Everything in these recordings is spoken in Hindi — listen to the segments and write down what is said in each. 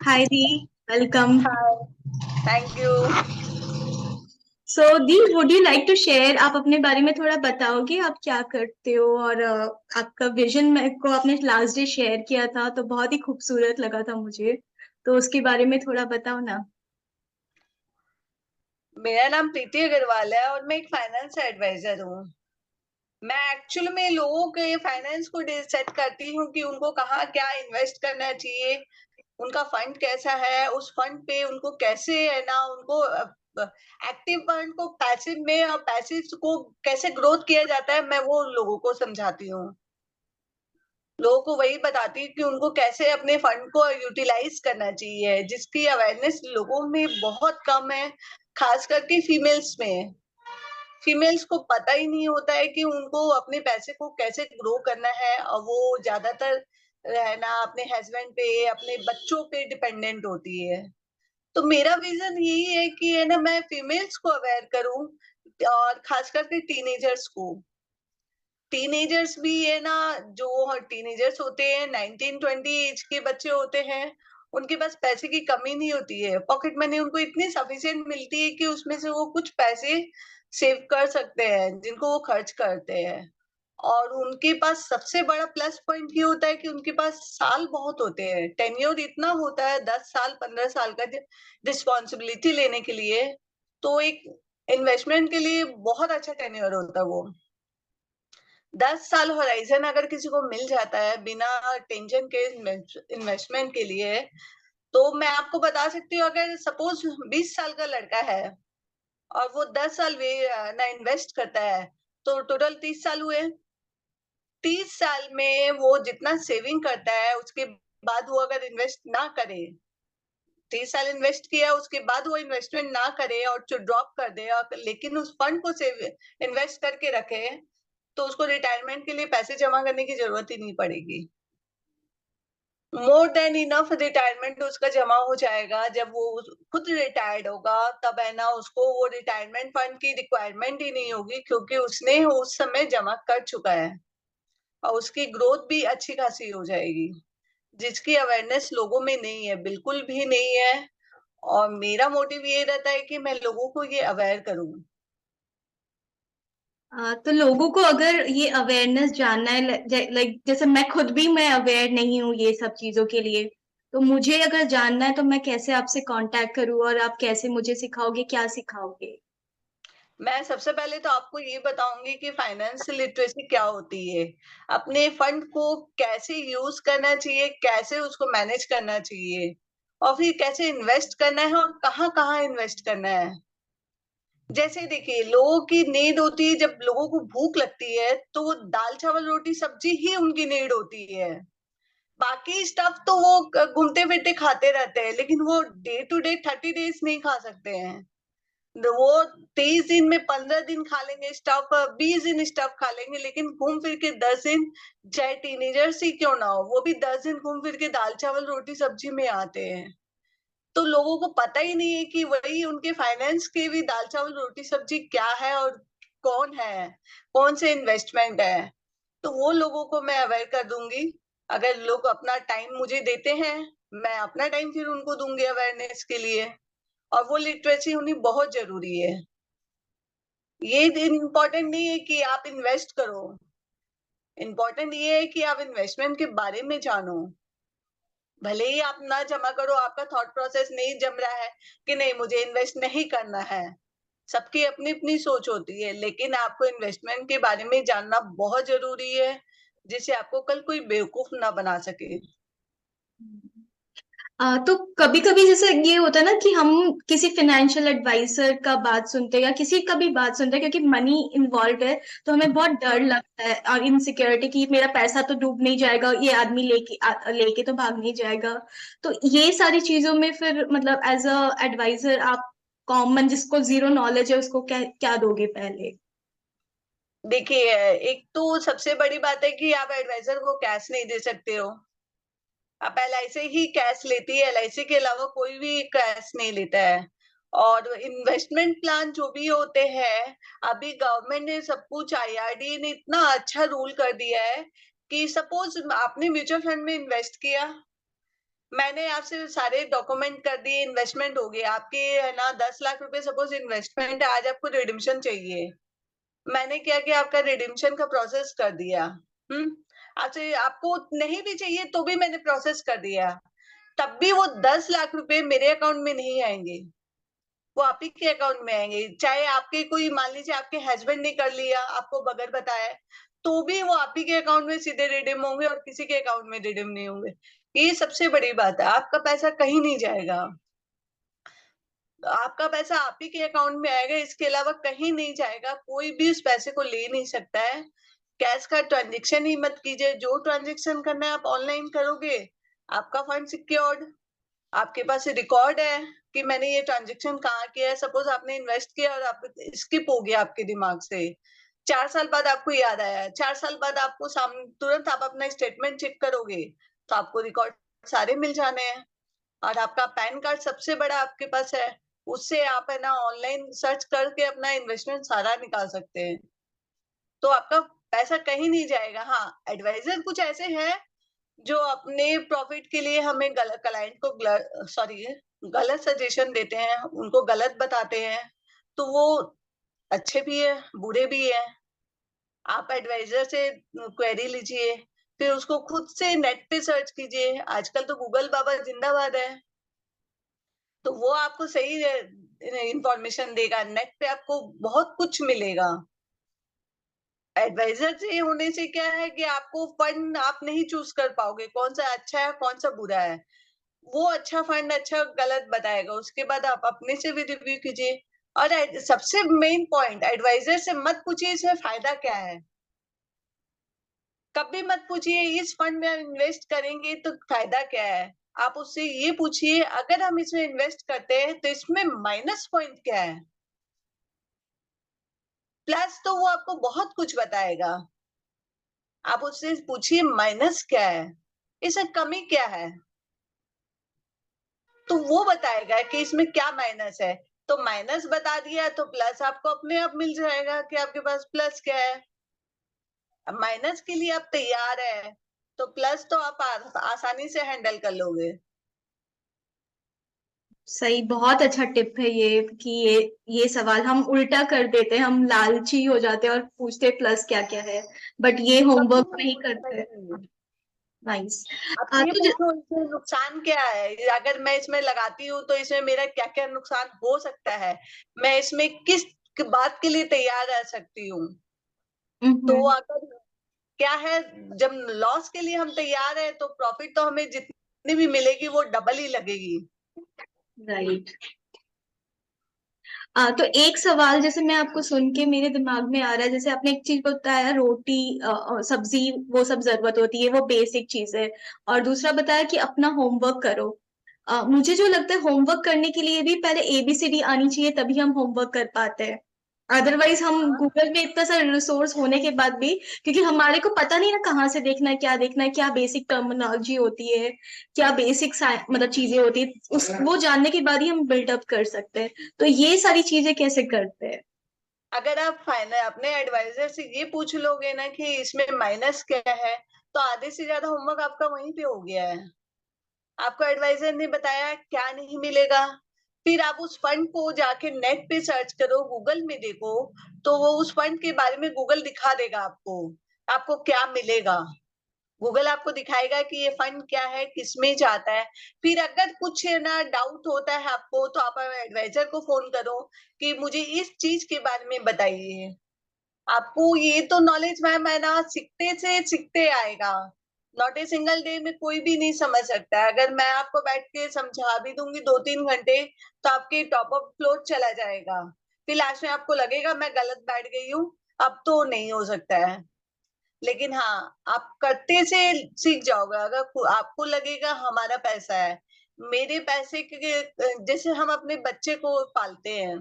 Hi Dee, welcome. Hi. Thank you. So Dee, would you like to share? आप अपने बारे में थोड़ा बताओगे आप क्या करते हो और आपका विजन मेरे को आपने लास्ट डे शेयर किया था तो बहुत ही खूबसूरत लगा था मुझे। तो उसके बारे में थोड़ा बताओ ना। मेरा नाम प्रीति अग्रवाल है और मैं एक फाइनेंस एडवाइजर हूँ। मैं एक्चुअल में लोगों के फाइनेंस को सेट करती हूँ कि उनको कहाँ क्या इन्वेस्ट करना चाहिए, उनका फंड कैसा है, उस फंड पे उनको कैसे है ना उनको एक्टिव फंड को पैसिव में और पैसिव को कैसे ग्रोथ किया जाता है, मैं वो लोगों को समझाती हूँ। लोगों को वही बताती हूँ कि उनको कैसे अपने फंड को यूटिलाइज करना चाहिए, जिसकी अवेयरनेस लोगों में बहुत कम है, खास करके फीमेल्स में। फीमेल्स को पता ही नहीं होता है कि उनको अपने पैसे को कैसे ग्रो करना है, और वो ज्यादातर है ना अपने हस्बैंड पे, अपने बच्चों पे डिपेंडेंट होती है। तो मेरा विजन यही है कि है ना मैं फीमेल्स को अवेयर करूं, और खास करके टीनेजर्स को। टीनेजर्स भी है ना, जो टीनेजर्स होते हैं 19-20 एज के बच्चे होते हैं, उनके पास पैसे की कमी नहीं होती है। पॉकेट मनी उनको इतनी सफिशिएंट मिलती है कि उसमें से वो कुछ पैसे सेव कर सकते हैं, जिनको वो खर्च करते हैं। और उनके पास सबसे बड़ा प्लस पॉइंट ये होता है कि उनके पास साल बहुत होते हैं, टेन्योर इतना होता है, 10 साल 15 साल का रिस्पॉन्सिबिलिटी लेने के लिए। तो एक इन्वेस्टमेंट के लिए बहुत अच्छा टेन्योर होता है वो। 10 साल होराइजन अगर किसी को मिल जाता है बिना टेंशन के इन्वेस्टमेंट के लिए, तो मैं आपको बता सकती हूँ, अगर सपोज 20 साल का लड़का है और वो 10 साल ना इन्वेस्ट करता है, तो टोटल 30 साल हुए। 30 साल में वो जितना सेविंग करता है, उसके बाद वो अगर इन्वेस्ट ना करे, 30 साल इन्वेस्ट किया उसके बाद वो इन्वेस्टमेंट ना करे और जो ड्रॉप कर दे, और लेकिन उस फंड को सेव इन्वेस्ट करके रखे, तो उसको रिटायरमेंट के लिए पैसे जमा करने की जरूरत ही नहीं पड़ेगी। मोर देन इनफ रिटायरमेंट उसका जमा हो जाएगा। जब वो खुद रिटायर्ड होगा, तब है ना उसको वो रिटायरमेंट फंड की रिक्वायरमेंट ही नहीं होगी, क्योंकि उसने उस समय जमा कर चुका है, और उसकी ग्रोथ भी अच्छी खासी हो जाएगी, जिसकी अवेयरनेस लोगों में नहीं है, बिल्कुल भी नहीं है। और मेरा मोटिव ये रहता है कि मैं लोगों को ये अवेयर करूं। तो लोगों को अगर ये अवेयरनेस जानना है लाइक जैसे मैं अवेयर नहीं हूँ ये सब चीजों के लिए। तो मुझे अगर जानना है तो मैं कैसे आपसे कांटेक्ट करूँ और आप कैसे मुझे सिखाओगे क्या सिखाओगे। मैं सबसे पहले तो आपको ये बताऊंगी कि फाइनेंस लिटरेसी क्या होती है, अपने फंड को कैसे यूज करना चाहिए, कैसे उसको मैनेज करना चाहिए, और फिर कैसे इन्वेस्ट करना है और कहाँ कहाँ इन्वेस्ट करना है। जैसे देखिए, लोगों की नीड होती है, जब लोगों को भूख लगती है तो वो दाल चावल रोटी सब्जी ही उनकी नीड होती है। बाकी स्टफ तो वो घूमते फिरते खाते रहते हैं, लेकिन वो डे टू डे 30 डेज नहीं खा सकते हैं। वो 23 दिन में 15 दिन खा लेंगे स्टफ, 20 दिन स्टफ खा लेंगे, लेकिन घूम फिर के 10 दिन, चाहे टीनेजर्स ही क्यों ना हो, वो भी 10 दिन घूम फिर के दाल चावल रोटी सब्जी में आते हैं। तो लोगों को पता ही नहीं है कि वही उनके फाइनेंस के भी दाल चावल रोटी सब्जी क्या है, और कौन है, कौन से इन्वेस्टमेंट है। तो वो लोगों को मैं अवेयर कर दूंगी। अगर लोग अपना टाइम मुझे देते हैं, मैं अपना टाइम फिर उनको दूंगी अवेयरनेस के लिए। और वो लिटरेसी होनी बहुत जरूरी है। ये इम्पोर्टेंट नहीं है कि आप इन्वेस्ट करो, इम्पोर्टेंट ये है कि आप इन्वेस्टमेंट के बारे में जानो। भले ही आप ना जमा करो, आपका थॉट प्रोसेस नहीं जम रहा है कि नहीं मुझे इन्वेस्ट नहीं करना है, सबकी अपनी अपनी सोच होती है, लेकिन आपको इन्वेस्टमेंट के बारे में जानना बहुत जरूरी है, जिससे आपको कल कोई बेवकूफ ना बना सके। तो कभी कभी जैसे ये होता है ना कि हम किसी फाइनेंशियल एडवाइजर का बात सुनते हैं या किसी का भी बात सुनते हैं क्योंकि मनी इन्वॉल्व है। तो हमें बहुत डर लगता है और इनसिक्योरिटी कि मेरा पैसा तो डूब नहीं जाएगा, ये आदमी लेके तो भाग नहीं जाएगा। तो ये सारी चीजों में फिर मतलब एज अ एडवाइजर आप कॉमन जिसको जीरो नॉलेज है उसको क्या क्या दोगे पहले। देखिए, एक तो सबसे बड़ी बात है कि आप एडवाइजर को कैश नहीं दे सकते हो। आप एलआईसी ही कैश लेती है, एलआईसी के अलावा कोई भी कैश नहीं लेता है। और इन्वेस्टमेंट प्लान जो भी होते हैं, अभी गवर्नमेंट ने सब कुछ, आईआरडी ने इतना अच्छा रूल कर दिया है कि सपोज आपने म्यूचुअल फंड में इन्वेस्ट किया, मैंने आपसे सारे डॉक्यूमेंट कर दिए, इन्वेस्टमेंट हो गया आपके, है ना, 10 लाख रुपए सपोज इन्वेस्टमेंट है, आज आपको रिडिम्पशन चाहिए। मैंने क्या किया, आपका रिडिम्पशन का प्रोसेस कर दिया। आपसे आपको नहीं भी चाहिए तो भी मैंने प्रोसेस कर दिया, तब भी वो 10 लाख रुपए मेरे अकाउंट में नहीं आएंगे, वो आप ही के अकाउंट में आएंगे। चाहे आपके कोई, मान लीजिए आपके हस्बैंड ने कर लिया आपको बगैर बताए, तो भी वो आप ही के अकाउंट में सीधे रिडीम होंगे और किसी के अकाउंट में रिडीम नहीं होंगे। ये सबसे बड़ी बात है, आपका पैसा कहीं नहीं जाएगा, आपका पैसा आप ही के अकाउंट में आएगा, इसके अलावा कहीं नहीं जाएगा, कोई भी उस पैसे को ले नहीं सकता है। कैश का ट्रांजेक्शन ही मत कीजिए, जो ट्रांजेक्शन करना है आप ऑनलाइन करोगे, आपका फंड सिक्योर्ड, आपके पास रिकॉर्ड है कि मैंने ये ट्रांजेक्शन कहाँ किया है। सपोज आपने इन्वेस्ट किया और आप स्किप हो गया आपके दिमाग से, 4 साल बाद आपको याद आया, 4 साल बाद आपको सामने तुरंत आप अपना स्टेटमेंट चेक करोगे तो आपको रिकॉर्ड सारे मिल जाने हैं। और आपका पैन कार्ड सबसे बड़ा आपके पास है, उससे आप, है ना, ऑनलाइन सर्च करके अपना इन्वेस्टमेंट सारा निकाल सकते हैं, तो आपका पैसा कहीं नहीं जाएगा। हाँ, एडवाइजर कुछ ऐसे हैं जो अपने प्रॉफिट के लिए हमें क्लाइंट को सॉरी गलत सजेशन देते हैं, उनको गलत बताते हैं, तो वो अच्छे भी है बुरे भी है। आप एडवाइजर से क्वेरी लीजिए, फिर उसको खुद से नेट पे सर्च कीजिए, आजकल तो गूगल बाबा जिंदाबाद है, तो वो आपको सही इंफॉर्मेशन देगा, नेट पे आपको बहुत कुछ मिलेगा। एडवाइजर से होने से क्या है कि आपको फंड आप नहीं चूज कर पाओगे कौन सा अच्छा है कौन सा बुरा है, वो अच्छा फंड अच्छा गलत बताएगा, उसके बाद आप अपने से भी रिव्यू कीजिए। और सबसे मेन पॉइंट, एडवाइजर से मत पूछिए इसमें फायदा क्या है, कभी मत पूछिए इस फंड में इन्वेस्ट करेंगे तो फायदा क्या है। आप उससे ये पूछिए अगर हम इसमें इन्वेस्ट करते हैं तो इसमें माइनस पॉइंट क्या है, प्लस तो वो आपको बहुत कुछ बताएगा। आप उससे पूछिए माइनस क्या है, इसमें कमी क्या है, तो वो बताएगा कि इसमें क्या माइनस है। तो माइनस बता दिया तो प्लस आपको अपने आप मिल जाएगा कि आपके पास प्लस क्या है। अब माइनस के लिए आप तैयार है तो प्लस तो आप आसानी से हैंडल कर लोगे। सही, बहुत अच्छा टिप है ये कि ये सवाल हम उल्टा कर देते हैं, हम लालची हो जाते हैं और पूछते प्लस क्या क्या है, बट ये कभी होमवर्क नहीं नहीं पूछना करते। चाहिए। नाइस। आप ये तो पूछो इसमें नुकसान क्या है, अगर मैं इसमें लगाती हूँ तो इसमें मेरा क्या क्या नुकसान हो सकता है, मैं इसमें किस बात के लिए तैयार रह सकती हूँ। तो अगर क्या है, जब लॉस के लिए हम तैयार है तो प्रॉफिट तो हमें जितनी भी मिलेगी वो डबल ही लगेगी। राइट। तो एक सवाल जैसे मैं आपको सुन के मेरे दिमाग में आ रहा है, जैसे आपने एक चीज बताया रोटी सब्जी वो सब जरूरत होती है, वो बेसिक चीज है, और दूसरा बताया कि अपना होमवर्क करो। मुझे जो लगता है होमवर्क करने के लिए भी पहले एबीसीडी आनी चाहिए, तभी हम होमवर्क कर पाते हैं। अदरवाइज हम हाँ, गूगल में इतना सारा रिसोर्स होने के बाद भी, क्योंकि हमारे को पता नहीं ना कहाँ से देखना है, क्या बेसिक टर्मिनोलॉजी होती है, क्या बेसिक मतलब चीजें होती है, उस वो जानने के बाद ही हम बिल्डअप कर सकते हैं। तो ये सारी चीजें कैसे करते हैं? अगर आप फाइनल अपने एडवाइजर से ये पूछ लोगे ना कि इसमें माइनस क्या है, तो आधे से ज्यादा होमवर्क आपका वहीं पे हो गया है। आपको एडवाइजर ने बताया क्या नहीं मिलेगा, फिर आप उस फंड को जाके नेट पे सर्च करो, गूगल में देखो, तो वो उस फंड के बारे में गूगल दिखा देगा आपको, आपको क्या मिलेगा। गूगल आपको दिखाएगा कि ये फंड क्या है किसमें जाता है। फिर अगर कुछ ना डाउट होता है आपको तो आप एडवाइजर को फोन करो कि मुझे इस चीज के बारे में बताइए। आपको ये तो नॉलेज मैम, है ना, सीखते से सीखते आएगा, नॉट ए सिंगल डे में कोई भी नहीं समझ सकता है। अगर मैं आपको बैठ के समझा भी दूंगी 2-3 घंटे तो आपके टॉप अप फ्लोर चला जाएगा, फिर लास्ट में आपको लगेगा मैं गलत बैठ गई हूँ, अब तो नहीं हो सकता है। लेकिन हाँ, आप करते से सीख जाओगे। अगर आपको लगेगा हमारा पैसा है, मेरे पैसे के जैसे हम अपने बच्चे को पालते हैं,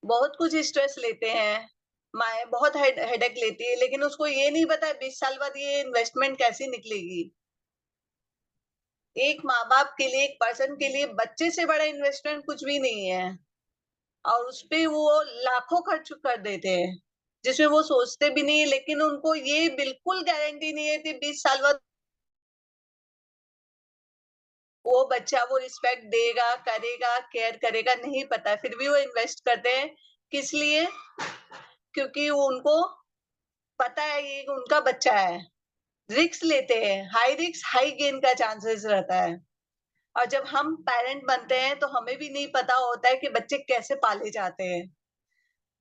बहुत कुछ स्ट्रेस लेते हैं, माए बहुत हेडेक लेती है, लेकिन उसको ये नहीं पता 20 साल बाद ये इन्वेस्टमेंट कैसी निकलेगी। एक माँ बाप के लिए, एक पर्सन के लिए बच्चे से बड़ा इन्वेस्टमेंट कुछ भी नहीं है, और उस पे वो लाखों खर्च कर देते हैं। जिसमें वो सोचते भी नहीं, लेकिन उनको ये बिल्कुल गारंटी नहीं है कि 20 साल बाद वो बच्चा वो रिस्पेक्ट देगा, करेगा, केयर करेगा, नहीं पता, फिर भी वो इन्वेस्ट करते हैं। किस लिए? क्योंकि उनको पता है ये उनका बच्चा है, रिस्क लेते हैं, हाई रिस्क हाई गेन का चांसेस रहता है। और जब हम पेरेंट बनते हैं तो हमें भी नहीं पता होता है कि बच्चे कैसे पाले जाते हैं,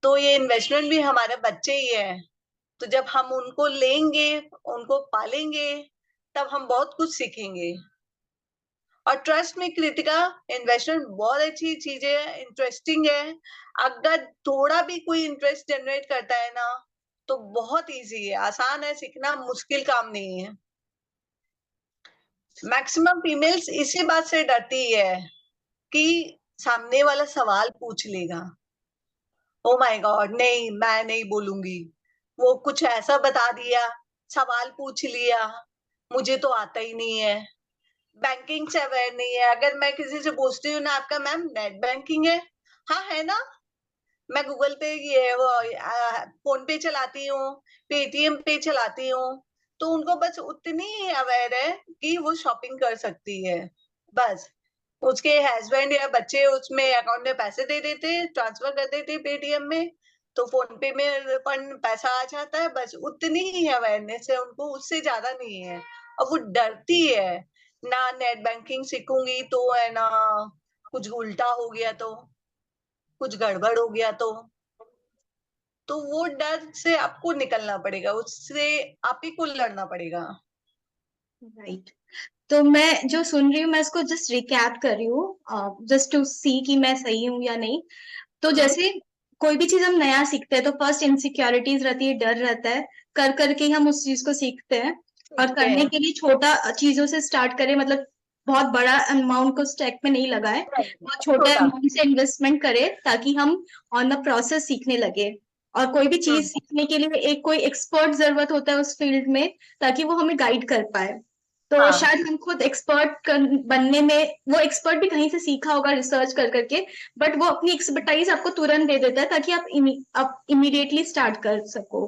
तो ये इन्वेस्टमेंट भी हमारे बच्चे ही है। तो जब हम उनको लेंगे, उनको पालेंगे, तब हम बहुत कुछ सीखेंगे। और ट्रस्ट में कृतिका, इन्वेस्टमेंट बहुत अच्छी चीज है, इंटरेस्टिंग है। अगर थोड़ा भी कोई इंटरेस्ट जनरेट करता है ना, तो बहुत इजी है, आसान है सीखना, मुश्किल काम नहीं है। मैक्सिमम फीमेल्स इसी बात से डरती है कि सामने वाला सवाल पूछ लेगा। ओ माय गॉड, नहीं मैं नहीं बोलूंगी, वो कुछ ऐसा बता दिया, सवाल पूछ लिया, मुझे तो आता ही नहीं है, बैंकिंग से अवेयर नहीं है। अगर मैं किसी से पूछती हूँ ना, आपका मैम नेट बैंकिंग है? हाँ है ना, मैं गूगल पे ये वो फोन पे चलाती हूँ, पेटीएम पे चलाती हूँ। तो उनको बस उतनी ही अवेयर है कि वो शॉपिंग कर सकती है, बस। उसके हस्बैंड या बच्चे उसमें अकाउंट में पैसे दे देते, ट्रांसफर कर देते पेटीएम में, तो फोन पे में फंड पैसा आ जाता है, बस उतनी ही अवेयरनेस है उनको, उससे ज्यादा नहीं है। और वो डरती है ना, नेट बैंकिंग सीखूंगी तो है ना, कुछ उल्टा हो गया तो, कुछ गड़बड़ हो गया तो वो डर से आपको निकलना पड़ेगा, उससे आप ही को लड़ना पड़ेगा। राइट। तो मैं जो सुन रही हूँ मैं इसको जस्ट रिकैप कर रही हूँ, जस्ट टू सी कि मैं सही हूँ या नहीं। तो जैसे कोई भी चीज हम नया सीखते हैं तो फर्स्ट इनसिक्योरिटीज रहती है, डर रहता है, कर करके ही हम उस चीज को सीखते हैं। और सीखते करने हैं। के लिए छोटा चीजों से स्टार्ट करें, मतलब बहुत बड़ा अमाउंट को स्टेक में नहीं लगाए, बहुत छोटा छोटा। अमाउंट से इन्वेस्टमेंट करें ताकि हम ऑन द प्रोसेस सीखने लगे। और कोई भी चीज हम्म। सीखने के लिए एक कोई एक्सपर्ट जरूरत होता है उस फील्ड में, ताकि वो हमें गाइड कर पाए। तो हाँ। शायद हम खुद एक्सपर्ट बनने में, वो एक्सपर्ट भी कहीं से सीखा होगा रिसर्च कर करके, बट वो अपनी एक्सपर्टाइज आपको तुरंत दे देता है ताकि आप इमीडिएटली स्टार्ट कर सको।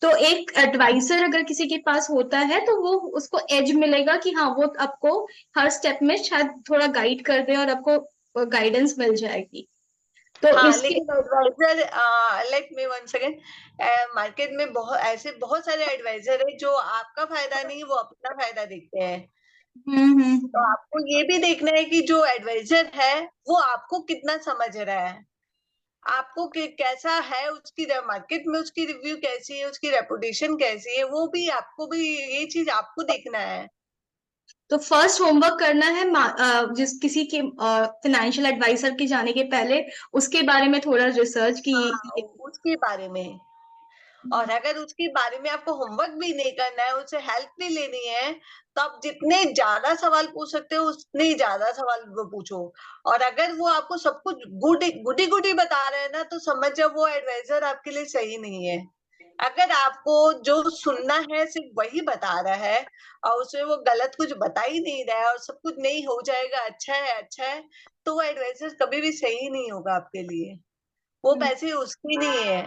तो एक एडवाइजर अगर किसी के पास होता है तो वो उसको एज मिलेगा कि हाँ वो आपको हर स्टेप में शायद थोड़ा गाइड कर दे और आपको गाइडेंस मिल जाएगी। तो हाँ, इसके लेकिन adviser, let me one second, market में बहुत ऐसे बहुत सारे एडवाइजर है जो आपका फायदा नहीं, वो अपना फायदा देखते हैं। तो हम्म। आपको ये भी देखना है कि जो एडवाइजर है वो आपको कितना समझ रहा है, आपको कैसा है, उसकी मार्केट में उसकी रिव्यू कैसी है, उसकी रेपुटेशन कैसी है, वो भी आपको भी, ये चीज आपको देखना है। तो फर्स्ट होमवर्क करना है जिस किसी के फाइनेंशियल एडवाइजर के जाने के पहले उसके बारे में थोड़ा रिसर्च की। हाँ, उसके बारे में। और अगर उसके बारे में आपको होमवर्क भी नहीं करना है, उससे हेल्प भी लेनी है, तो आप जितने ज्यादा सवाल पूछ सकते हो उतने ही ज्यादा सवाल वो पूछो। और अगर वो आपको सब कुछ गुडी गुडी बता रहे हैं ना, तो समझ जाओ वो एडवाइजर आपके लिए सही नहीं है। अगर आपको जो सुनना है सिर्फ वही बता रहा है, और उसमें वो गलत कुछ बता ही नहीं रहा है, और सब कुछ नहीं हो जाएगा, अच्छा है अच्छा है, तो वो एडवाइजर कभी भी सही नहीं होगा आपके लिए। वो पैसे उसकी नहीं है,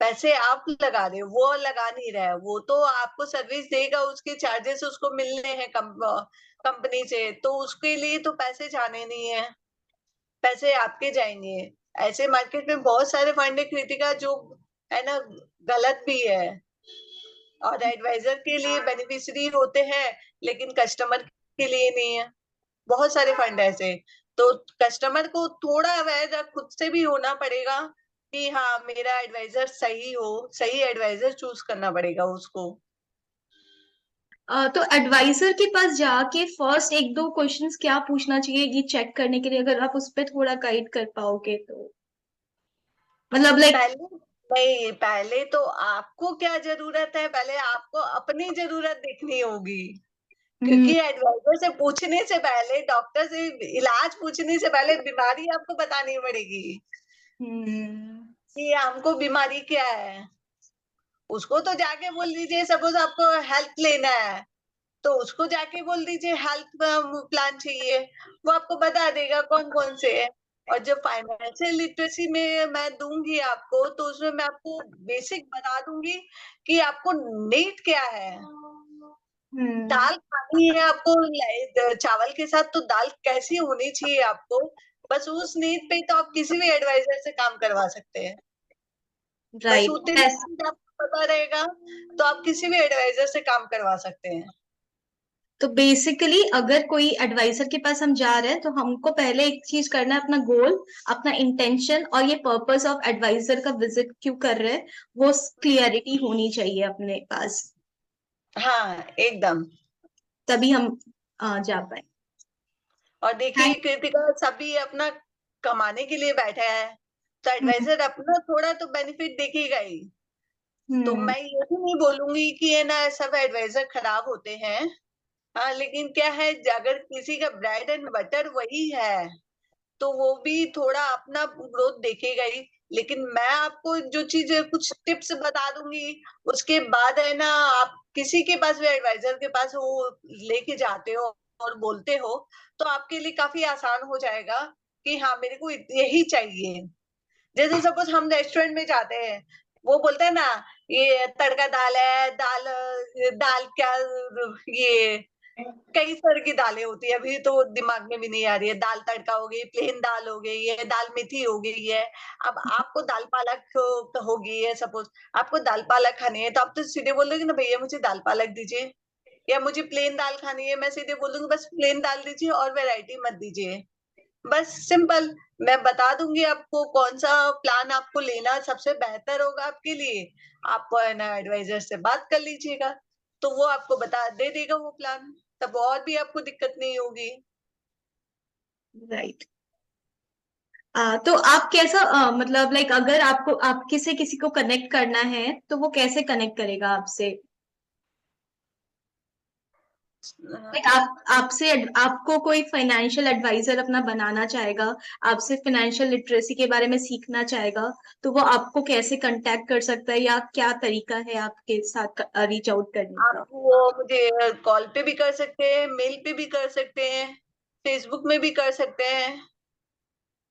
पैसे आप लगा रहे हो, वो लगा नहीं रहा है, वो तो आपको सर्विस देगा, उसके चार्जेस उसको मिलने हैं कंपनी से, तो उसके लिए तो पैसे जाने नहीं है, पैसे आपके जाएंगे। ऐसे मार्केट में बहुत सारे फंड है कृतिका, जो है ना, गलत भी है, और एडवाइजर के लिए बेनिफिशियरी होते हैं, लेकिन कस्टमर के लिए नहीं है। बहुत सारे फंड ऐसे, तो कस्टमर को थोड़ा अवेयर खुद से भी होना पड़ेगा कि हाँ मेरा एडवाइजर सही हो, सही एडवाइजर चूज करना पड़ेगा उसको। तो एडवाइजर के पास जाके फर्स्ट एक दो क्वेश्चंस क्या पूछना चाहिए ये चेक करने के लिए, अगर आप उस पर थोड़ा गाइड कर पाओगे तो, मतलब लाइक। पहले नहीं, पहले तो आपको क्या जरूरत है, पहले आपको अपनी जरूरत देखनी होगी। हम्म। क्योंकि एडवाइजर से पूछने से पहले, डॉक्टर से इलाज पूछने से पहले बीमारी आपको बतानी पड़ेगी हम्म। कि हमको बीमारी क्या है। उसको तो जाके बोल दीजिए, सपोज आपको हेल्थ लेना है, तो उसको जाके बोल दीजिए हेल्थ प्लान चाहिए, वो आपको बता देगा कौन कौन से है। और जब फाइनेंशियल लिटरेसी में मैं दूंगी आपको, तो उसमें मैं आपको बेसिक बता दूंगी कि आपको नीड क्या है। दाल खानी है आपको, चावल के साथ, तो दाल कैसी होनी चाहिए आपको, बस उस नीड पे तो आप किसी भी एडवाइजर से काम करवा सकते हैं। बस राइट। उतनी चीज आपको पता रहेगा तो आप किसी भी एडवाइजर से काम करवा सकते हैं। तो बेसिकली अगर कोई एडवाइजर के पास हम जा रहे हैं तो हमको पहले एक चीज करना है, अपना गोल, अपना इंटेंशन और ये पर्पस ऑफ एडवाइजर का विजिट क्यों कर रहे हैं वो क्लियरिटी होनी चाहिए अपने पास, हाँ एकदम। तभी हम जा पाए। और देखिए थैंक। कृतिका, सभी अपना कमाने के लिए बैठा है, तो हम्म। एडवाइजर अपना थोड़ा तो बेनिफिट देखेगा ही। तो हम्म। मैं ये भी नहीं बोलूंगी कि है ना सब एडवाइजर खराब होते हैं। हाँ, लेकिन क्या है, अगर किसी का ब्रेड एंड बटर वही है तो वो भी थोड़ा अपना ग्रोथ देखेगा ही। लेकिन मैं आपको जो चीज कुछ टिप्स बता दूंगी, उसके बाद है ना आप किसी के पास भी एडवाइजर के पास वो लेके जाते हो और बोलते हो, तो आपके लिए काफी आसान हो जाएगा कि हाँ मेरे को यही चाहिए। जैसे सपोज हम रेस्टोरेंट में जाते हैं, वो बोलते हैं ना ये तड़का दाल है, दाल दाल क्या, ये कई तरह की दालें होती है, अभी तो दिमाग में भी नहीं आ रही है। दाल तड़का हो गई, प्लेन दाल हो गई है, दाल मेथी हो गई है। अब आपको दाल पालक हो गई है, सपोज आपको दाल पालक खानी है, तो आप तो सीधे बोल दोगे ना भैया मुझे दाल पालक दीजिए, या मुझे प्लेन दाल खानी है, मैं सीधे बोल दूंगी बस प्लेन दाल दीजिए और वैरायटी मत दीजिए। बस सिंपल। मैं बता दूंगी आपको कौन सा प्लान आपको लेना सबसे बेहतर होगा आपके लिए। आप है ना एडवाइजर से बात कर लीजिएगा, तो वो आपको बता दे देगा वो प्लान, तब और भी आपको दिक्कत नहीं होगी। राइट। तो आप कैसा मतलब लाइक अगर आपको आप किसी किसी को कनेक्ट करना है तो वो कैसे कनेक्ट करेगा आपसे? लाइक आपसे आपको कोई फाइनेंशियल एडवाइजर अपना बनाना चाहेगा, आपसे फाइनेंशियल लिटरेसी के बारे में सीखना चाहेगा, तो वो आपको कैसे कांटेक्ट कर सकता है या क्या तरीका है आपके साथ रीच आउट करने आप का? वो मुझे कॉल पे भी कर सकते हैं, मेल पे भी कर सकते हैं, फेसबुक में भी कर सकते हैं,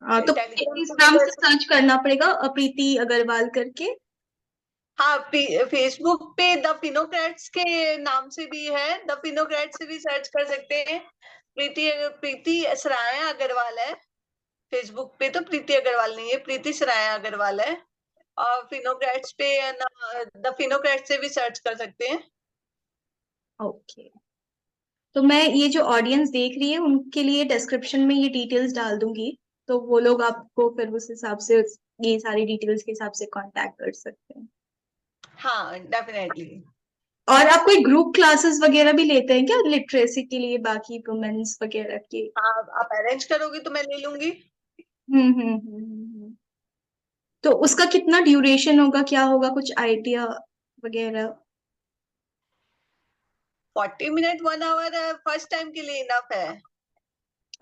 तो टेलीग्राम इस पे भी नाम कर से सकते सर्च करना पड़ेगा, प्रीति अग्रवाल करके? हैं। हाँ, फेसबुक पे द फिनोक्रेट्स के नाम से भी है, द फिनोक्रेट्स से भी सर्च कर सकते हैं। प्रीति सराया अग्रवाल है। फेसबुक पे तो प्रीति अग्रवाल नहीं है, प्रीति सराया अग्रवाल है। और फिनोक्रेट्स पे द फिनोक्रेट्स से भी सर्च कर सकते हैं। ओके। तो मैं ये जो ऑडियंस देख रही है उनके लिए डिस्क्रिप्शन में ये डिटेल्स डाल दूंगी, तो वो लोग आपको फिर उस हिसाब से ये सारी डिटेल्स के हिसाब से कांटेक्ट कर सकते हैं। हाँ डेफिनेटली। और आप कोई ग्रुप क्लासेस वगैरह भी लेते हैं क्या लिटरेसी के लिए, बाकी वुमेन्स वगैरह के? हाँ, आप अरेंज करोगे तो मैं ले लूंगी। तो उसका कितना ड्यूरेशन होगा, क्या होगा, कुछ आइडिया वगैरह? 40 मिनट 1 आवर फर्स्ट टाइम के लिए इनफ है।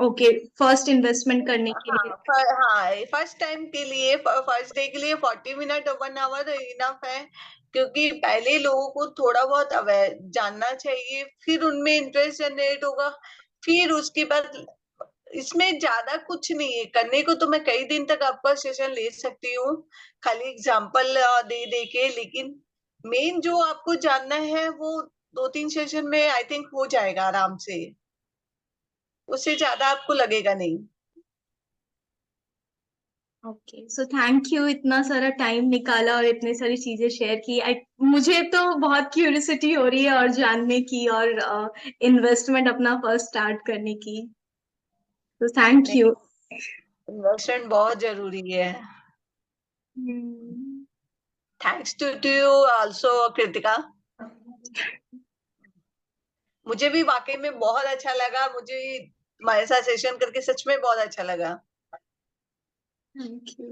ओके, फर्स्ट इन्वेस्टमेंट करने के लिए। हाँ फर्स्ट टाइम के लिए, फर्स्ट डे के लिए 40 मिनट 1 आवर इनफ है। क्योंकि पहले लोगों को थोड़ा बहुत अवेयर जानना चाहिए, फिर उनमें इंटरेस्ट जनरेट होगा, फिर उसके बाद इसमें ज्यादा कुछ नहीं है करने को। तो मैं कई दिन तक आपका सेशन ले सकती हूँ, खाली एग्जांपल दे दे के, लेकिन मेन जो आपको जानना है वो 2-3 सेशन में आई थिंक हो जाएगा आराम से, उससे ज्यादा आपको लगेगा नहीं। ओके, सो थैंक यू, इतना सारा टाइम निकाला और इतनी सारी चीजें शेयर की। मुझे तो बहुत क्यूरियोसिटी हो रही है और जानने की, और इन्वेस्टमेंट अपना फर्स्ट स्टार्ट करने की। तो थैंक नहीं, यू। इन्वेस्टमेंट बहुत जरूरी है। हम्म। Thanks to you also Kritika. मुझे भी वाकई में बहुत अच्छा लगा, मुझे तुम्हारे साथ सेशन करके सच में बहुत अच्छा लगा। Thank you.